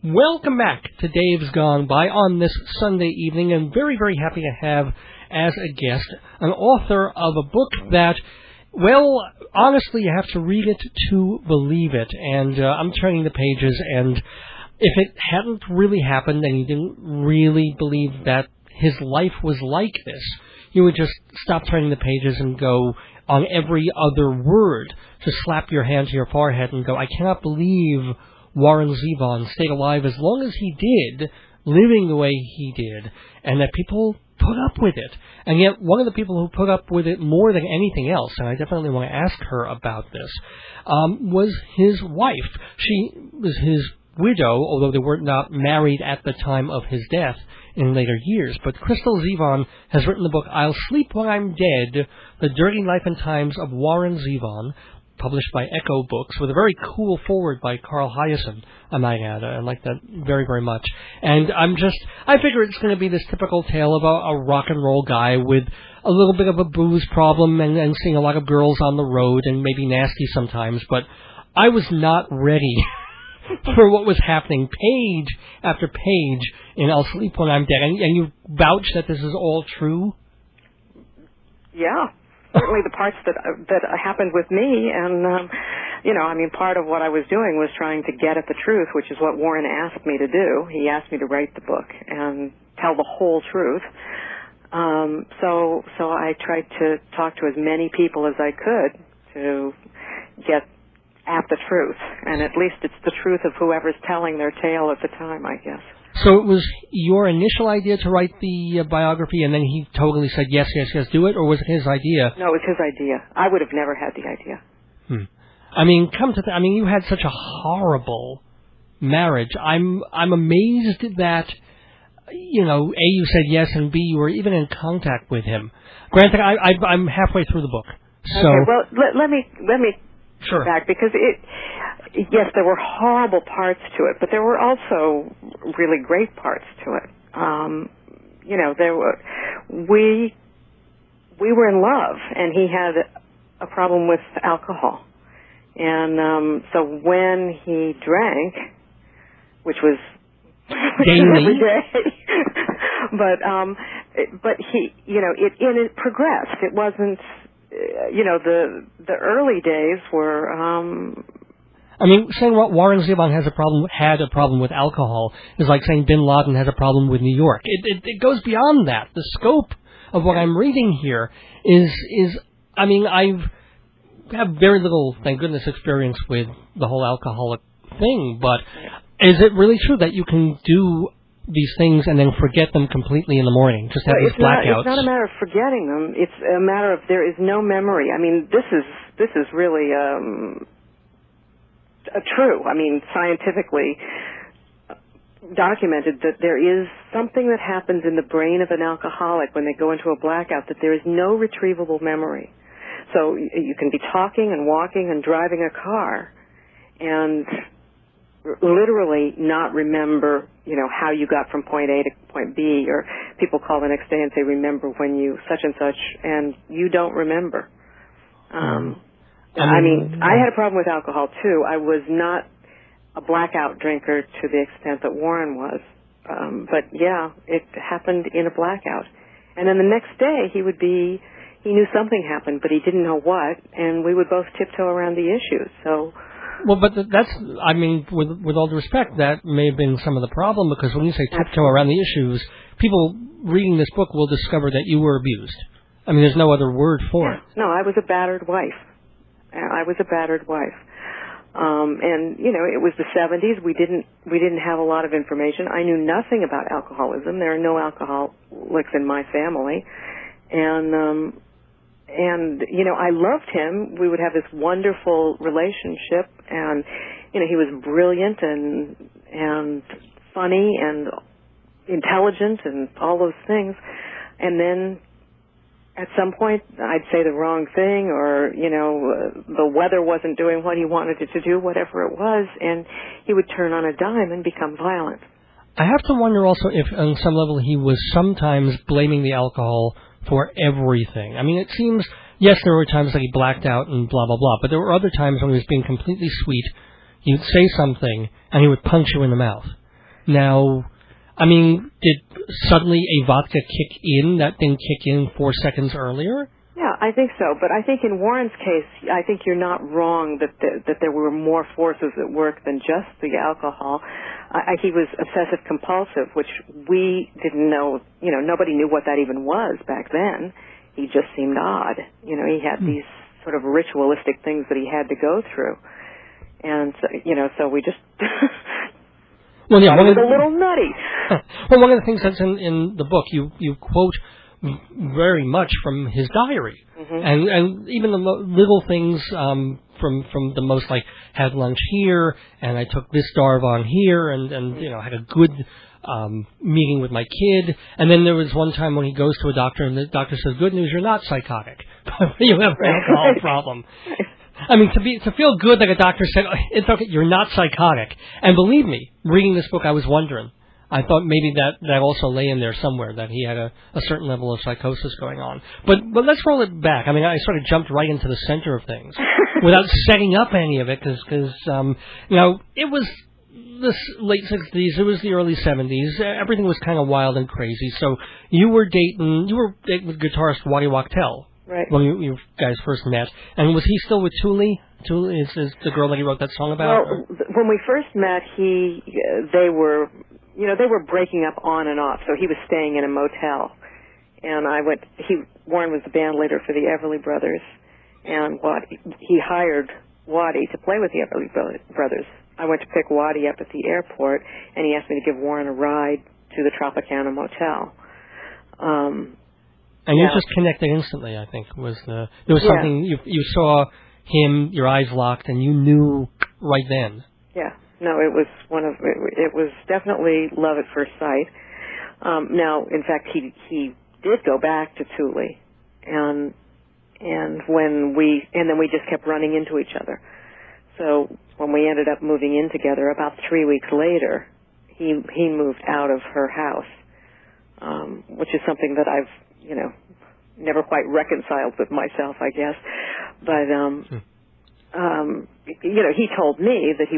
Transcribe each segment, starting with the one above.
Welcome back to Dave's Gone By on this Sunday evening, and very, very happy to have as a guest an author of a book that, well, honestly, you have to read it to believe it. And I'm turning the pages, and if it hadn't really happened and you didn't really believe that his life was like this, you would just stop turning the pages and go on every other word, just slap your hand to your forehead and go, I cannot believe Warren Zevon stayed alive as long as he did, living the way he did, and that people put up with it. And yet one of the people who put up with it more than anything else, and I definitely want to ask her about this, was his wife. She was his widow, although they were not married at the time of his death in later years. But Crystal Zevon has written the book, I'll Sleep When I'm Dead, The Dirty Life and Times of Warren Zevon, published by Echo Books, with a very cool foreword by Carl Hyacin, I might add. I like that very, very much. And I figure it's going to be this typical tale of a rock and roll guy with a little bit of a booze problem and seeing a lot of girls on the road and maybe nasty sometimes, but I was not ready for what was happening, page after page in I'll Sleep When I'm Dead. And you vouch that this is all true? Yeah. Certainly the parts that happened with me, and, part of what I was doing was trying to get at the truth, which is what Warren asked me to do. He asked me to write the book and tell the whole truth. So I tried to talk to as many people as I could to get at the truth, and at least it's the truth of whoever's telling their tale at the time, I guess. So it was your initial idea to write the biography, and then he totally said, yes, do it, or was it his idea? No, it was his idea. I would have never had the idea. You had such a horrible marriage. I'm amazed that, A, you said yes, and B, you were even in contact with him. Granted, I'm halfway through the book. So. Okay, well, let me sure. back, because yes, there were horrible parts to it, but there were also really great parts to it. We were in love, and he had a problem with alcohol. And so when he drank, which was every day, but he, it progressed. It wasn't, the early days were. Saying what Warren Zevon had a problem with alcohol is like saying Bin Laden has a problem with New York. It goes beyond that. The scope of what I'm reading here is I have very little, thank goodness, experience with the whole alcoholic thing, but is it really true that you can do these things and then forget them completely in the morning? Just have these blackouts? It's not a matter of forgetting them. It's a matter of there is no memory. This is really true. Scientifically documented that there is something that happens in the brain of an alcoholic when they go into a blackout, that there is no retrievable memory. So you can be talking and walking and driving a car and literally not remember, how you got from point A to point B, or people call the next day and say, remember when you such and such, and you don't remember. I had a problem with alcohol, too. I was not a blackout drinker to the extent that Warren was. But, yeah, it happened in a blackout. And then the next day, he knew something happened, but he didn't know what, and we would both tiptoe around the issues. So. Well, but that's, with all due respect, that may have been some of the problem, because when you say tiptoe around the issues, people reading this book will discover that you were abused. There's no other word for it. No, I was a battered wife. And, it was the 70s. We didn't have a lot of information. I knew nothing about alcoholism. There are no alcoholics in my family. And I loved him. We would have this wonderful relationship, and, he was brilliant and funny and intelligent and all those things. And then at some point I'd say the wrong thing, or, the weather wasn't doing what he wanted it to do, whatever it was, and he would turn on a dime and become violent. I have to wonder also if on some level he was sometimes blaming the alcohol for everything. It seems, yes, there were times that he blacked out and blah, blah, blah, but there were other times when he was being completely sweet. He would say something, and he would punch you in the mouth. Now, I mean, did suddenly a vodka kick in that didn't kick in 4 seconds earlier? Yeah, I think so. But I think in Warren's case, I think you're not wrong that there were more forces at work than just the alcohol. He was obsessive-compulsive, which we didn't know. You know, nobody knew what that even was back then. He just seemed odd. You know, he had these sort of ritualistic things that he had to go through. And, so, you know, so we just... Well, yeah, it was a little nutty. Well, one of the things that's in the book, you quote very much from his diary, and even the little things from the most, like, had lunch here, and I took this Darvon here, and you know, had a good meeting with my kid. And then there was one time when he goes to a doctor, and the doctor says, "Good news, you're not psychotic, but you have an alcohol problem." I mean, to feel good that a doctor said, "It's okay, you're not psychotic." And believe me, reading this book, I was wondering. I thought maybe that also lay in there somewhere, that he had a certain level of psychosis going on. But let's roll it back. I mean, I sort of jumped right into the center of things without setting up any of it, because you know, it was the late 60s, it was the early 70s. Everything was kind of wild and crazy. So you were dating with guitarist Waddy Wachtel. Right. When you guys first met. And was he still with Thule? Thule is the girl that he wrote that song about? Well, when we first met, they were breaking up on and off, so he was staying in a motel. And Warren was the band leader for the Everly Brothers, and he hired Waddy to play with the Everly Brothers. I went to pick Waddy up at the airport, and he asked me to give Warren a ride to the Tropicana Motel. And you just connected instantly, I think. There was something, you saw him, your eyes locked, and you knew right then. Yeah. No, it was definitely love at first sight. Now, in fact, he did go back to Thule, and then we just kept running into each other. So when we ended up moving in together, about 3 weeks later, he moved out of her house, which is something that I've, you know, never quite reconciled with myself, I guess. But you know, he told me that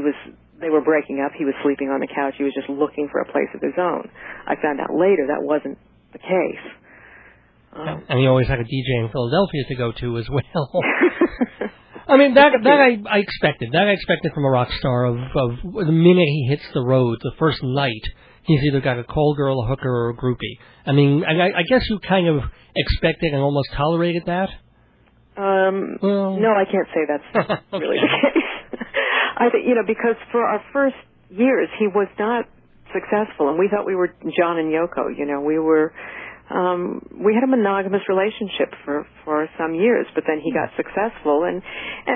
they were breaking up. He was sleeping on the couch. He was just looking for a place of his own. I found out later that wasn't the case. And he always had a DJ in Philadelphia to go to as well. I mean, that I expected. That I expected from a rock star of the minute he hits the road, the first night, he's either got a call girl, a hooker, or a groupie. I mean, I guess you kind of expected and almost tolerated that? Well, no, I can't say that's really the case. I think, you know, because for our first years, he was not successful, and we thought we were John and Yoko. You know, we had a monogamous relationship for some years, but then he got successful, and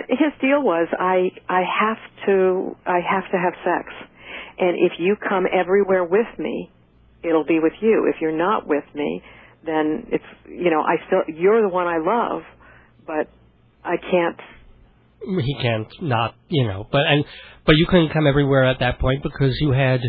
his deal was, I have to have sex, and if you come everywhere with me, it'll be with you. If you're not with me, then it's, you know, you're the one I love, but I can't. He can't not, you know, but you couldn't come everywhere at that point because you had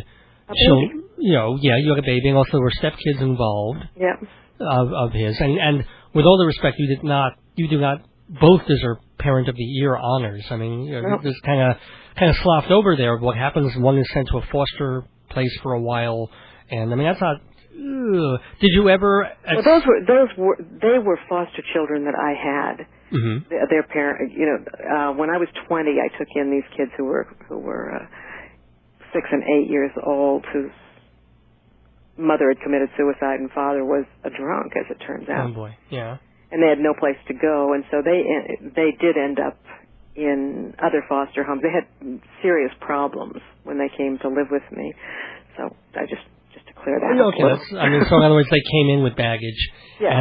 children, you know, you had a baby, and also there were stepkids involved. Yeah. Of his, and with all the respect, you do not both deserve Parent of the Year honors. I mean, you know, this kind of sloughed over there. What happens? One is sent to a foster place for a while, and I mean that's not. Did you ever? Well, they were foster children that I had. Mm-hmm. Their parent, you know, when I was 20, I took in these kids who were 6 and 8 years old, whose mother had committed suicide and father was a drunk, as it turns out. Oh boy, yeah. And they had no place to go, and so they did end up in other foster homes. They had serious problems when they came to live with me. So I just to clear that up. Okay, I mean, so in other words, they came in with baggage, yeah.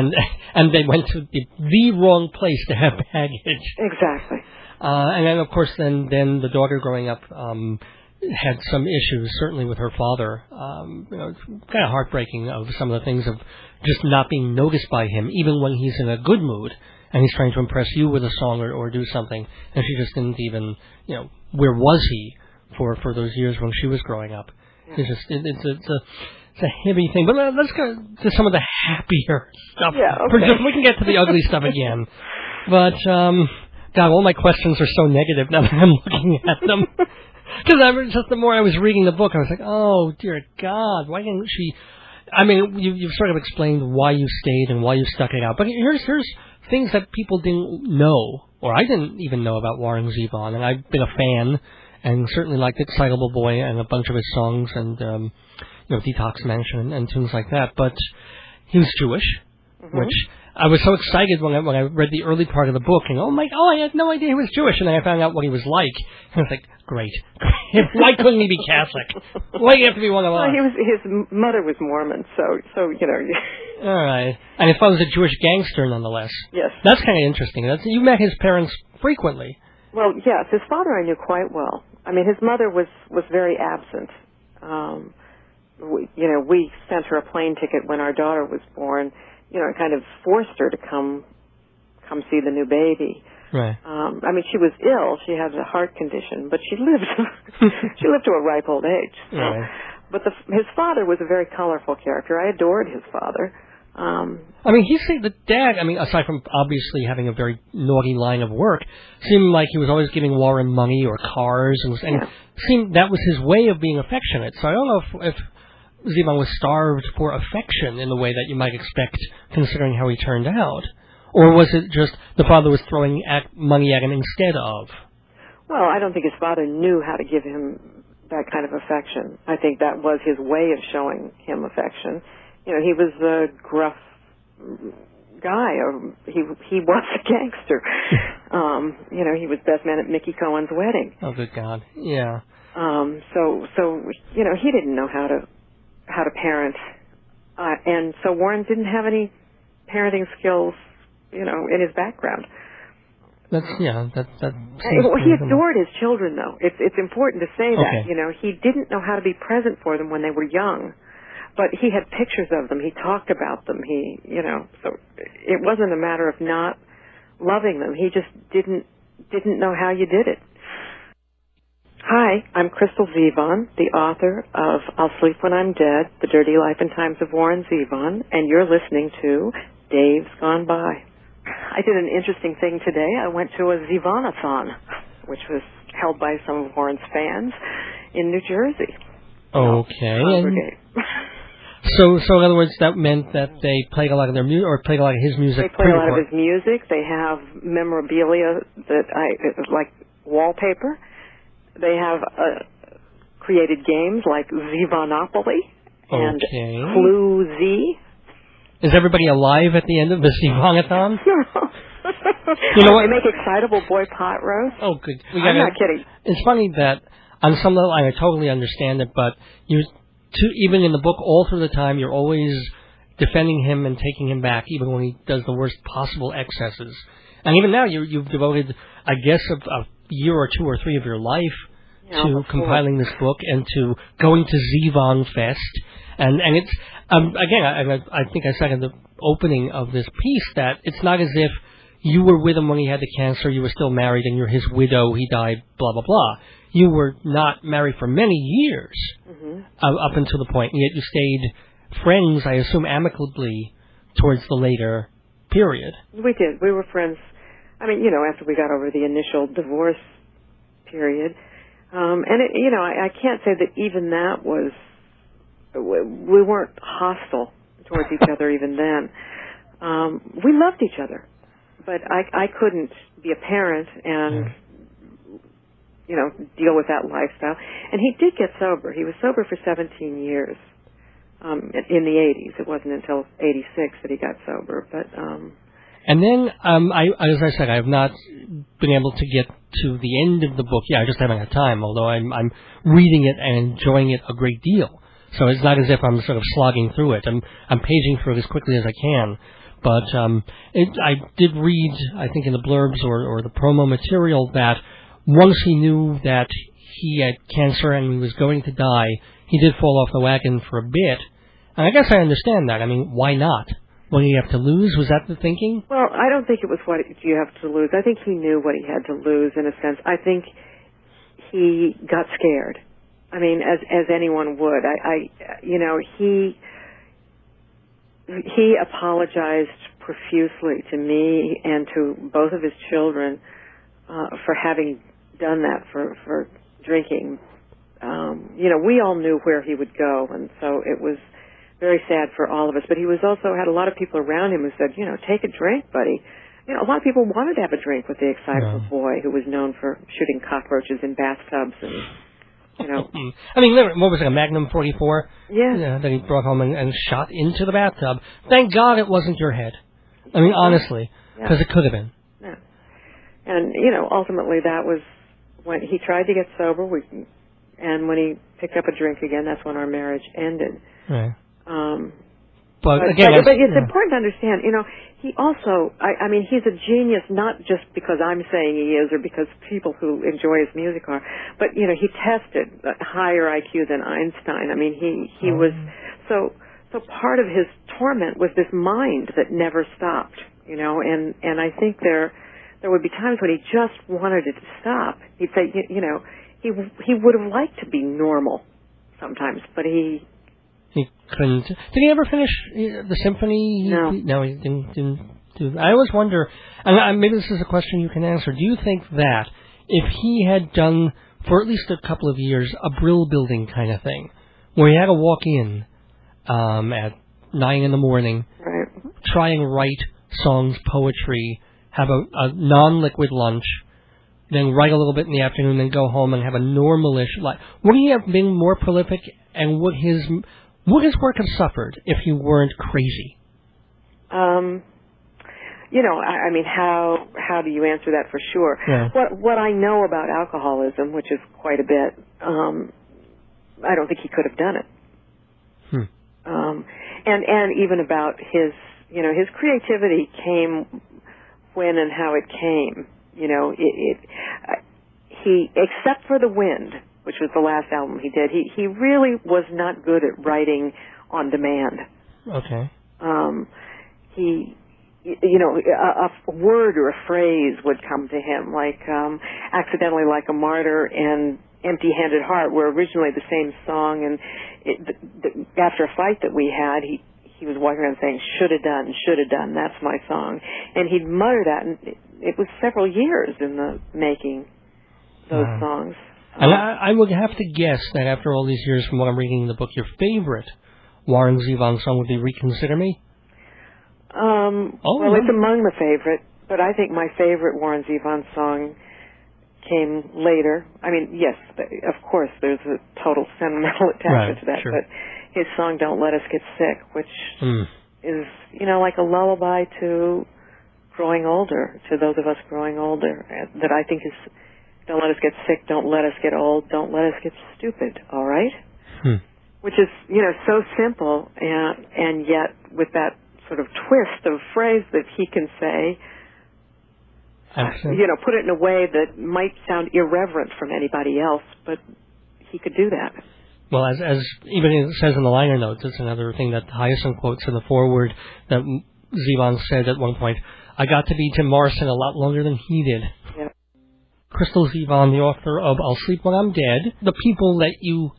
and they went to the wrong place to have baggage. Exactly. And then, of course, then the daughter growing up had some issues, certainly with her father. You know, it's kind of heartbreaking of some of the things of just not being noticed by him, even when he's in a good mood and he's trying to impress you with a song or do something, and she just didn't even, you know, where was he for those years when she was growing up? Yeah. It's a heavy thing. But let's go to some of the happier stuff. Yeah, okay. We can get to the ugly stuff again. But God, all my questions are so negative now that I'm looking at them. Because just the more I was reading the book, I was like, oh, dear God, why didn't she... I mean, you've sort of explained why you stayed and why you stuck it out. But here's things that people didn't know, or I didn't even know about Warren Zevon, and I've been a fan, and certainly liked Excitable Boy and a bunch of his songs, and Detox Mansion and tunes like that. But he was Jewish, which I was so excited when I read the early part of the book, and I had no idea he was Jewish, and then I found out what he was like, and I was like, great. Why couldn't he be Catholic? Why do you have to be one of us? Well, his mother was Mormon, so All right, and his father was a Jewish gangster, nonetheless. Yes, that's kind of interesting. You met his parents frequently. Well, yes, his father I knew quite well. I mean, his mother was very absent. We sent her a plane ticket when our daughter was born. Kind of forced her to come see the new baby. Right. I mean, she was ill. She had a heart condition, but she lived to a ripe old age. Right. But his father was a very colorful character. I adored his father. I mean, the dad, aside from obviously having a very naughty line of work, seemed like he was always giving Warren money or cars, and seemed that was his way of being affectionate. So I don't know if Zevon was starved for affection in the way that you might expect, considering how he turned out. Or was it just the father was throwing money at him instead of? Well, I don't think his father knew how to give him that kind of affection. I think that was his way of showing him affection. He was a gruff guy. He was a gangster. He was best man at Mickey Cohen's wedding. Oh, good God. Yeah. So he didn't know how to parent. And so Warren didn't have any parenting skills, in his background. That he adored his children, though. It's important to say that. He didn't know how to be present for them when they were young, but he had pictures of them. He talked about them. So it wasn't a matter of not loving them. He just didn't know how you did it. Hi, I'm Crystal Zevon, the author of I'll Sleep When I'm Dead, The Dirty Life and Times of Warren Zevon, and you're listening to Dave's Gone By. I did an interesting thing today. I went to a Zevonathon, which was held by some of Warren's fans in New Jersey. Okay. So in other words, that meant that they played a lot of their music, or played a lot of his music. They played a lot of his music. They have memorabilia like wallpaper. They have created games like Zevonopoly and Clue Z. Is everybody alive at the end of the Zevonathon? No. You know what? They make Excitable Boy pot roast. Oh, good. I'm not kidding. It's funny that on some level I totally understand it, but even in the book, all through the time, you're always defending him and taking him back, even when he does the worst possible excesses. And even now, you've devoted, I guess, a year or 2 or 3 of your life to compiling this book and to going to Zevon Fest. And it's, again, I think I said in the opening of this piece that it's not as if you were with him when he had the cancer, you were still married, and you're his widow, he died, blah, blah, blah. You were not married for many years up until the point, and yet you stayed friends, I assume, amicably towards the later period. We did. We were friends, after we got over the initial divorce period. I can't say that even that was, we weren't hostile towards each other even then. We loved each other, but I couldn't be a parent and, deal with that lifestyle. And he did get sober. He was sober for 17 years in the 80s. It wasn't until 86 that he got sober. But and then, as I said, I have not been able to get to the end of the book. Yeah, I just haven't had time, although I'm reading it and enjoying it a great deal. So it's not as if I'm sort of slogging through it. I'm paging through it as quickly as I can. But I did read, I think in the blurbs or the promo material, that once he knew that he had cancer and he was going to die, he did fall off the wagon for a bit. And I guess I understand that. Why not? What did he have to lose? Was that the thinking? Well, I don't think it was what you have to lose. I think he knew what he had to lose in a sense. I think he got scared. As anyone would. He apologized profusely to me and to both of his children for having done that, for drinking. We all knew where he would go, and so it was very sad for all of us. But he was also had a lot of people around him who said, take a drink, buddy. A lot of people wanted to have a drink with the excitable boy who was known for shooting cockroaches in bathtubs and, I mean, what was it, a Magnum 44? Yeah. That he brought home and shot into the bathtub. Thank God it wasn't your head. I mean, honestly, because it could have been. Yeah. And, ultimately that was when he tried to get sober, and when he picked up a drink again, that's when our marriage ended. Right. But it's important to understand, he also, he's a genius not just because I'm saying he is or because people who enjoy his music are, but, he tested a higher IQ than Einstein. I mean, he was, so part of his torment was this mind that never stopped, and I think there would be times when he just wanted it to stop. He'd say, he would have liked to be normal sometimes, but he couldn't. Did he ever finish the symphony? No. He didn't do that. I always wonder, and maybe this is a question you can answer, do you think that if he had done, for at least a couple of years, a Brill building kind of thing, where he had to walk in at 9 in the morning, right, try and write songs, poetry, have a non-liquid lunch, then write a little bit in the afternoon, then go home and have a normal-ish life, would he have been more prolific, and would his work have suffered if he weren't crazy? How do you answer that for sure? Yeah. What I know about alcoholism, which is quite a bit, I don't think he could have done it. And even about his creativity came when and how it came. He, except for The Wind, which was the last album he did, he really was not good at writing on demand. Okay. A word or a phrase would come to him, like Accidentally Like a Martyr and Empty-Handed Heart were originally the same song, and after a fight that we had, he was walking around saying, should have done, that's my song. And he'd mutter that, and it was several years in the making, those songs. And I would have to guess that after all these years, from what I'm reading in the book, your favorite Warren Zevon song would be Reconsider Me? Well, it's among the favorite, but I think my favorite Warren Zevon song came later. I mean, yes, of course, there's a total sentimental attachment to that, sure. But his song Don't Let Us Get Sick, which is, like a lullaby to growing older, to those of us growing older, that I think is, don't let us get sick, don't let us get old, don't let us get stupid, all right? Which is, so simple, and yet with that sort of twist of phrase that he can say, put it in a way that might sound irreverent from anybody else, but he could do that. Well, as even it says in the liner notes, it's another thing that Hyacin quotes in the foreword that Zevon said at one point, I got to be Jim Morrison a lot longer than he did. Yeah. Crystal Zevon, the author of I'll Sleep When I'm Dead, the people that you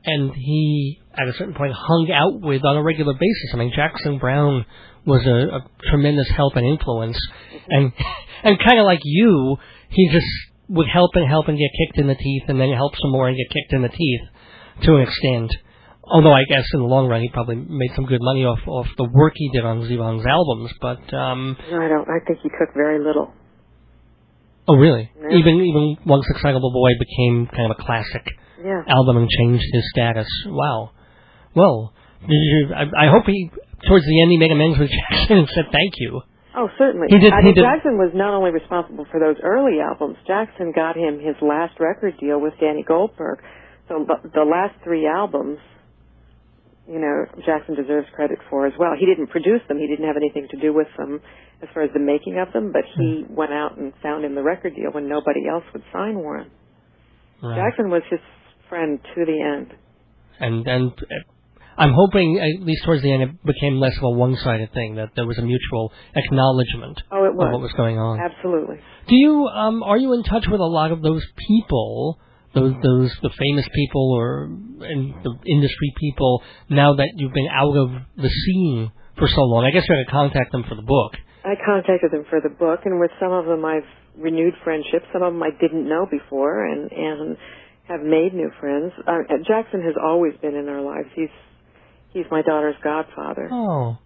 and he, at a certain point, hung out with on a regular basis. I mean, Jackson Browne was a tremendous help and influence. And kind of like you, he just would help and get kicked in the teeth, and then help some more and get kicked in the teeth to an extent. Although I guess in the long run he probably made some good money off the work he did on Zevon's albums. But no, I don't. I think he took very little. Oh, really? Yeah. Even Once Excitable Boy became kind of a classic album and changed his status. Wow. Well, I hope towards the end he made amends with Jackson and said thank you. Oh, certainly. Jackson was not only responsible for those early albums. Jackson got him his last record deal with Danny Goldberg. So the last 3 albums, Jackson deserves credit for as well. He didn't produce them. He didn't have anything to do with them as far as the making of them, but he went out and found him the record deal when nobody else would sign Warren. Right. Jackson was his friend to the end. And I'm hoping, at least towards the end, it became less of a one-sided thing, that there was a mutual acknowledgement of what was going on. Absolutely. Do you, are you in touch with a lot of those people, the famous people and the industry people, now that you've been out of the scene for so long? I guess you had to contact them for the book. I contacted them for the book, and with some of them I've renewed friendships. Some of them I didn't know before, and have made new friends. Jackson has always been in our lives. He's my daughter's godfather. Oh,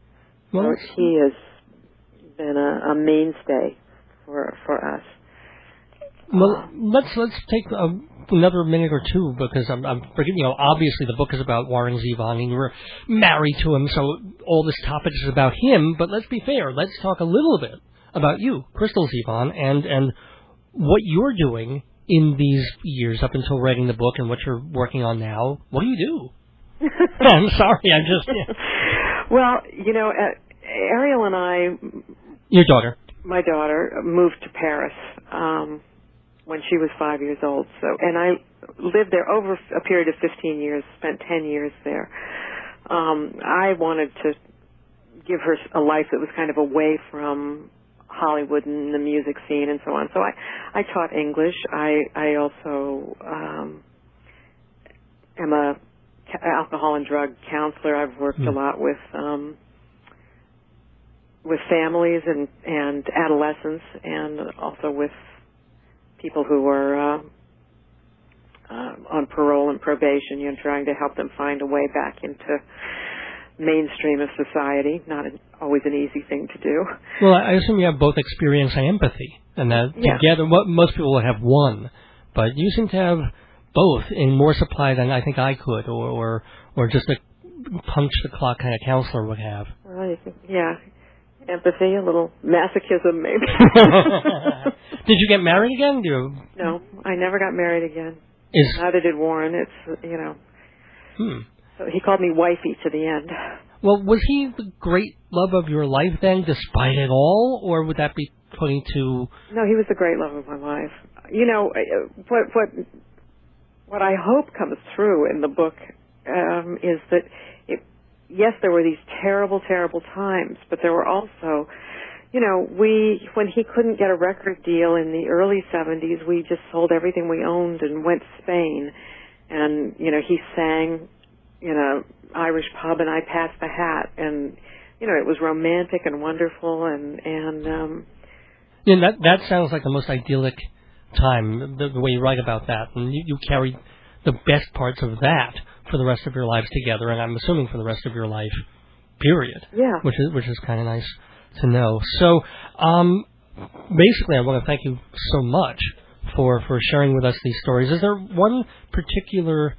well, so he has been a mainstay for us. Well, let's take another minute or two, because I'm forgetting. Obviously the book is about Warren Zevon, and you were married to him, so all this topic is about him. But let's be fair. Let's talk a little bit about you, Crystal Zevon, and what you're doing in these years up until writing the book, and what you're working on now. What do you do? I'm sorry, I'm just. Yeah. Well, Ariel and I. Your daughter. My daughter moved to Paris. When she was 5 years old. And I lived there over a period of 15 years, spent 10 years there. I wanted to give her a life that was kind of away from Hollywood and the music scene and so on. So I taught English. I also am a alcohol and drug counselor. I've worked a lot with families and adolescents, and also with people who are on parole and probation, trying to help them find a way back into mainstream of society. Not always an easy thing to do. Well, I assume you have both experience and empathy, and that together, most people would have one, but you seem to have both in more supply than I think I could, or just a punch the clock kind of counselor would have. Well, yeah. Empathy, a little masochism, maybe. Did you get married again? No, I never got married again. Neither did Warren. It's, So he called me wifey to the end. Well, was he the great love of your life then, despite it all, or would that be putting too... No, he was the great love of my life. What I hope comes through in the book is that yes, there were these terrible, terrible times, but there were also, when he couldn't get a record deal in the early 70s, we just sold everything we owned and went to Spain. And, he sang in an Irish pub, and I passed the hat. And, it was romantic and wonderful. That sounds like the most idyllic time, the way you write about that. And you carried the best parts of that for the rest of your lives together, and I'm assuming for the rest of your life, period. Yeah. Which is kind of nice to know. So, basically, I want to thank you so much for sharing with us these stories. Is there one particular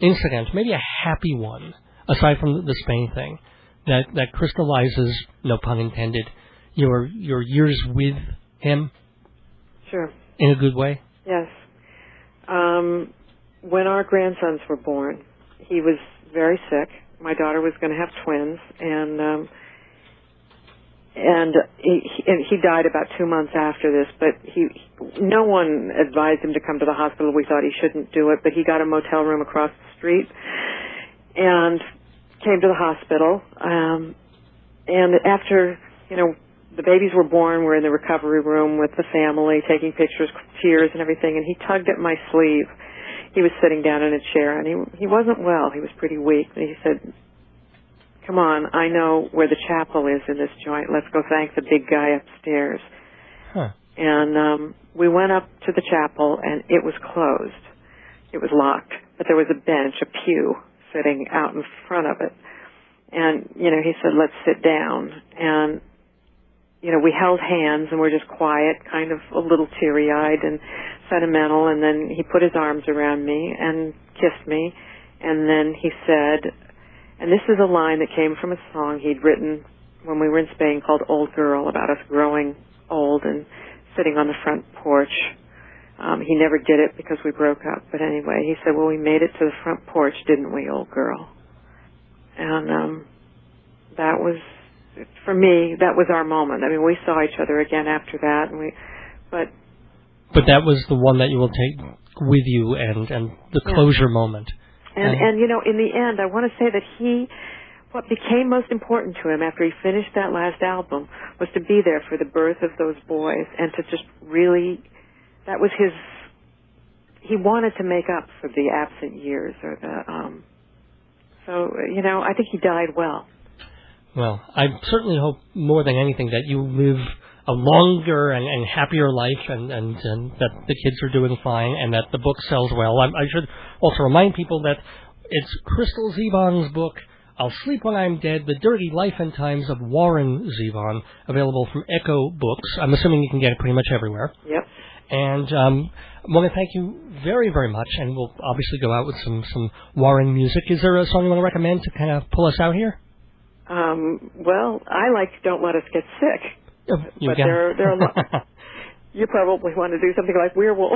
incident, maybe a happy one, aside from the Spain thing, that crystallizes, no pun intended, your years with him? Sure. In a good way? Yes. When our grandsons were born, he was very sick. My daughter was going to have twins, and he died about 2 months after this. But no one advised him to come to the hospital. We thought he shouldn't do it, but he got a motel room across the street and came to the hospital. And after the babies were born, we're in the recovery room with the family, taking pictures, tears, and everything. And he tugged at my sleeve. He was sitting down in a chair, and he wasn't well. He was pretty weak. And he said, "Come on, I know where the chapel is in this joint. Let's go thank the big guy upstairs." Huh. And we went up to the chapel, and it was closed. It was locked, but there was a bench, a pew, sitting out in front of it. And, he said, "Let's sit down." And, we held hands, and we're just quiet, kind of a little teary-eyed and sentimental. And then he put his arms around me and kissed me. And then he said, and this is a line that came from a song he'd written when we were in Spain called "Old Girl," about us growing old and sitting on the front porch. He never did it because we broke up. But anyway, he said, "Well, we made it to the front porch, didn't we, old girl?" And that was, for me, that was our moment. I mean, we saw each other again after that, and But that was the one that you will take with you, and the closure moment. And in the end, I want to say that what became most important to him after he finished that last album was to be there for the birth of those boys, and to just really, that was he wanted to make up for the absent years, or I think he died well. Well, I certainly hope more than anything that you live a longer and happier life, and that the kids are doing fine, and that the book sells well. I should also remind people that it's Crystal Zevon's book, I'll Sleep When I'm Dead, The Dirty Life and Times of Warren Zevon, available from Echo Books. I'm assuming you can get it pretty much everywhere. Yep. And I want to thank you very, very much, and we'll obviously go out with some Warren music. Is there a song you want to recommend to kind of pull us out here? Well, I like Don't Let Us Get Sick. You but there are a lot. You probably want to do something like Werewolves.